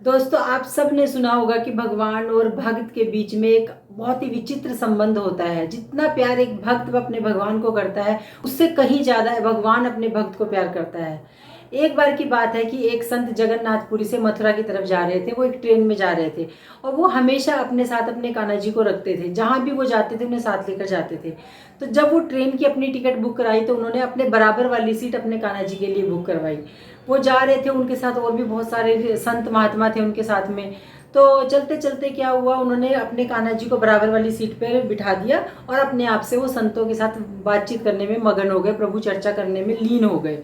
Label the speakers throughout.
Speaker 1: दोस्तों, आप सब ने सुना होगा कि भगवान और भक्त के बीच में एक बहुत ही विचित्र संबंध होता है। जितना प्यार एक भक्त अपने भगवान को करता है, उससे कहीं ज़्यादा भगवान अपने भक्त को प्यार करता है। एक बार की बात है कि एक संत जगन्नाथपुरी से मथुरा की तरफ जा रहे थे। वो एक ट्रेन में जा रहे थे और वो हमेशा अपने साथ अपने कान्हा जी को रखते थे। जहाँ भी वो जाते थे उन्हें साथ लेकर जाते थे। तो जब वो ट्रेन की अपनी टिकट बुक कराई तो उन्होंने अपने बराबर वाली सीट अपने कान्हा जी के लिए बुक करवाई। वो जा रहे थे, उनके साथ और भी बहुत सारे संत महात्मा थे उनके साथ में। तो चलते चलते क्या हुआ, उन्होंने अपने कान्हा जी को बराबर वाली सीट पर बिठा दिया और अपने आप से वो संतों के साथ बातचीत करने में मगन हो गए, प्रभु चर्चा करने में लीन हो गए।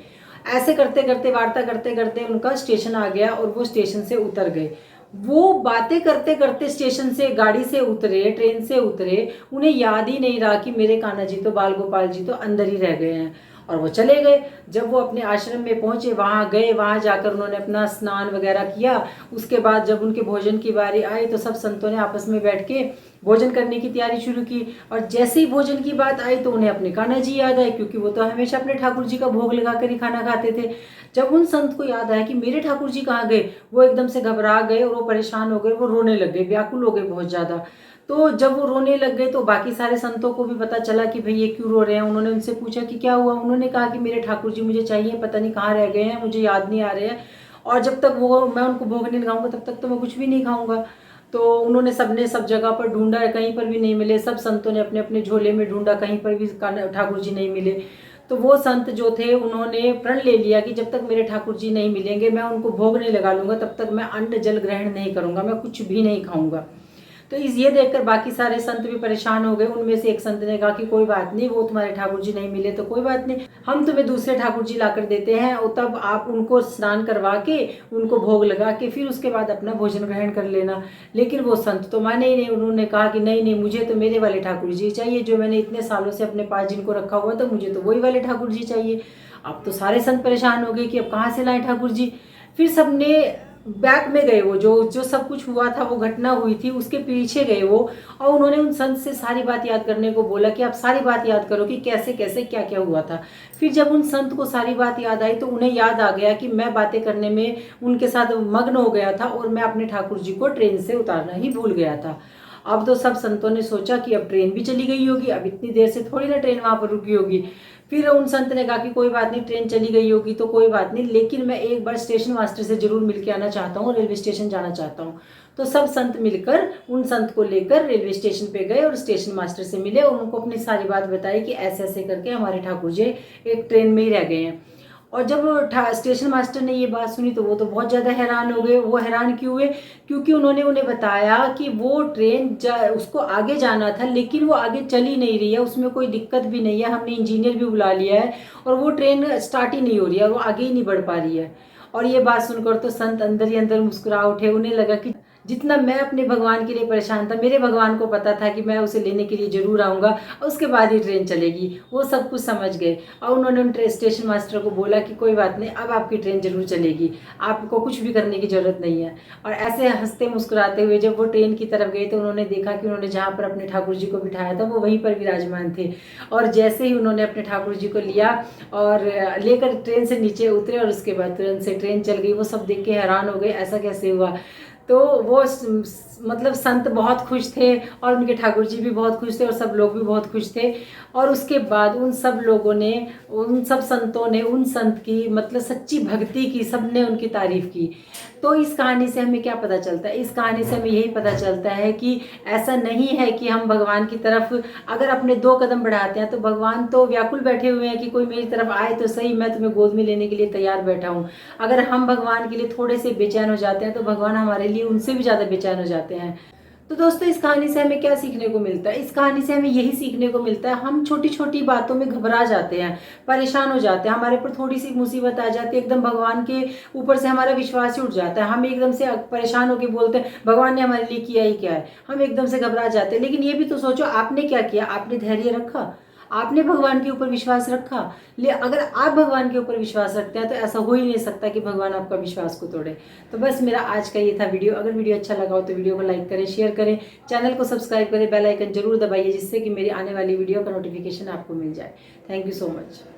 Speaker 1: ऐसे करते करते वार्ता करते करते उनका स्टेशन आ गया और वो स्टेशन से उतर गए। वो बातें करते करते स्टेशन से, गाड़ी से उतरे, ट्रेन से उतरे, उन्हें याद ही नहीं रहा कि मेरे कान्हा जी तो, बाल गोपाल जी तो अंदर ही रह गए हैं। और वो चले गए। जब वो अपने आश्रम में पहुंचे, वहां गए, वहां जाकर उन्होंने अपना स्नान वगैरह किया। उसके बाद जब उनके भोजन की बारी आई तो सब संतों ने आपस में बैठ के भोजन करने की तैयारी शुरू की। और जैसे ही भोजन की बात आई तो उन्हें अपने कान्हा जी याद आए, क्योंकि वो तो हमेशा अपने ठाकुर जी का भोग लगाकर ही खाना खाते थे। जब उन संत को याद आया कि मेरे ठाकुर जी कहाँ गए, वो एकदम से घबरा गए और वो परेशान हो गए, वो रोने लग गए, व्याकुल हो गए बहुत ज़्यादा। तो जब वो रोने लग गए तो बाकी सारे संतों को भी पता चला कि भाई ये क्यों रो रहे हैं। उन्होंने उनसे पूछा कि क्या हुआ। उन्होंने कहा कि मेरे ठाकुर जी मुझे चाहिए, पता नहीं कहाँ रह गए हैं, मुझे याद नहीं आ रहे हैं, और जब तक वो मैं उनको भोग नहीं लगाऊंगा तब तक तो मैं कुछ भी नहीं खाऊंगा। तो उन्होंने सबने सब जगह पर ढूंढा, कहीं पर भी नहीं मिले। सब संतों ने अपने अपने झोले में ढूंढा, कहीं पर भी ठाकुर जी नहीं मिले। तो वो संत जो थे उन्होंने प्रण ले लिया कि जब तक मेरे ठाकुर जी नहीं मिलेंगे मैं उनको भोग नहीं लगा लूंगा, तब तक मैं अन्न जल ग्रहण नहीं करूंगा, मैं कुछ भी नहीं खाऊंगा। तो इस ये देखकर बाकी सारे संत भी परेशान हो गए। उनमें से एक संत ने कहा कि कोई बात नहीं, वो तुम्हारे ठाकुर जी नहीं मिले तो कोई बात नहीं, हम तुम्हें दूसरे ठाकुर जी लाकर देते हैं और तब आप उनको स्नान करवा के, उनको भोग लगा के फिर उसके बाद अपना भोजन ग्रहण कर लेना। लेकिन वो संत तो माने ही नहीं। उन्होंने कहा कि नहीं नहीं, मुझे तो मेरे वाले ठाकुर जी चाहिए, जो मैंने इतने सालों से अपने पास जिनको रखा हुआ था, मुझे तो वही वाले ठाकुर जी चाहिए। अब तो सारे संत परेशान हो गए कि अब कहाँ से लाए ठाकुर जी। फिर सबने बैक में गए, वो जो जो सब कुछ हुआ था, वो घटना हुई थी उसके पीछे गए वो, और उन्होंने उन संत से सारी बात याद करने को बोला कि आप सारी बात याद करो कि कैसे कैसे क्या क्या हुआ था। फिर जब उन संत को सारी बात याद आई तो उन्हें याद आ गया कि मैं बातें करने में उनके साथ मग्न हो गया था और मैं अपने ठाकुर जी को ट्रेन से उतारना ही भूल गया था। अब तो सब संतों ने सोचा कि अब ट्रेन भी चली गई होगी, अब इतनी देर से थोड़ी ना ट्रेन वहां पर रुकी होगी। फिर उन संत ने कहा कि कोई बात नहीं, ट्रेन चली गई होगी तो कोई बात नहीं, लेकिन मैं एक बार स्टेशन मास्टर से जरूर मिलके आना चाहता हूँ, रेलवे स्टेशन जाना चाहता हूँ। तो सब संत मिलकर उन संत को लेकर रेलवे स्टेशन पे गए और स्टेशन मास्टर से मिले और उनको अपनी सारी बात बताई कि ऐसे ऐसे करके हमारे ठाकुर जी एक ट्रेन में ही रह गए हैं। और जब स्टेशन मास्टर ने ये बात सुनी तो वो तो बहुत ज़्यादा हैरान हो गए। वो हैरान क्यों हुए, क्योंकि उन्होंने उन्हें बताया कि वो ट्रेन उसको आगे जाना था लेकिन वो आगे चल ही नहीं रही है, उसमें कोई दिक्कत भी नहीं है, हमने इंजीनियर भी बुला लिया है और वो ट्रेन स्टार्ट ही नहीं हो रही है, वो आगे ही नहीं बढ़ पा रही है। और ये बात सुनकर तो संत अंदर ही अंदर मुस्कुरा उठे। उन्हें लगा कि जितना मैं अपने भगवान के लिए परेशान था, मेरे भगवान को पता था कि मैं उसे लेने के लिए जरूर आऊँगा और उसके बाद ही ट्रेन चलेगी। वो सब कुछ समझ गए और उन्होंने उन स्टेशन मास्टर को बोला कि कोई बात नहीं, अब आपकी ट्रेन जरूर चलेगी, आपको कुछ भी करने की जरूरत नहीं है। और ऐसे हंसते मुस्कुराते हुए जब वो ट्रेन की तरफ गए तो उन्होंने देखा कि उन्होंने जहाँ पर अपने ठाकुर जी को बिठाया था वो वहीं पर विराजमान थे। और जैसे ही उन्होंने अपने ठाकुर जी को लिया और लेकर ट्रेन से नीचे उतरे और उसके बाद तुरंत से ट्रेन चल गई। वो सब देख के हैरान हो गए, ऐसा कैसे हुआ। तो वो मतलब संत बहुत खुश थे और उनके ठाकुर जी भी बहुत खुश थे और सब लोग भी बहुत खुश थे। और उसके बाद उन सब लोगों ने, उन सब संतों ने उन संत की मतलब सच्ची भक्ति की, सबने उनकी तारीफ की। तो इस कहानी से हमें क्या पता चलता है, इस कहानी से हमें यही पता चलता है कि ऐसा नहीं है कि हम भगवान की तरफ अगर अपने 2 कदम बढ़ाते हैं तो भगवान तो व्याकुल बैठे हुए हैं कि कोई मेरी तरफ आए तो सही, मैं तुम्हें गोद में लेने के लिए तैयार बैठा हूँ। अगर हम भगवान के लिए थोड़े से बेचैन हो जाते हैं तो भगवान हमारे लिए उनसे भी ज़्यादा बेचैन हो जाते हैं। तो दोस्तों, इस कहानी से हमें क्या सीखने को मिलता है, इस कहानी से हमें यही सीखने को मिलता है, हम छोटी छोटी बातों में घबरा जाते हैं, परेशान हो जाते हैं, हमारे ऊपर थोड़ी सी मुसीबत आ जाती है, एकदम भगवान के ऊपर से हमारा विश्वास ही उठ जाता है। हम एकदम से परेशान होकर बोलते हैं भगवान ने हमारे लिए किया ही क्या है, हम एकदम से घबरा जाते हैं। लेकिन ये भी तो सोचो, आपने क्या किया, आपने धैर्य रखा, आपने भगवान के ऊपर विश्वास रखा। ले अगर आप भगवान के ऊपर विश्वास रखते हैं तो ऐसा हो ही नहीं सकता कि भगवान आपका विश्वास को तोड़े। तो बस मेरा आज का ये था वीडियो। अगर वीडियो अच्छा लगा हो तो वीडियो को लाइक करें, शेयर करें, चैनल को सब्सक्राइब करें, बेल आइकन जरूर दबाइए जिससे कि मेरी आने वाली वीडियो का नोटिफिकेशन आपको मिल जाए। Thank you so much.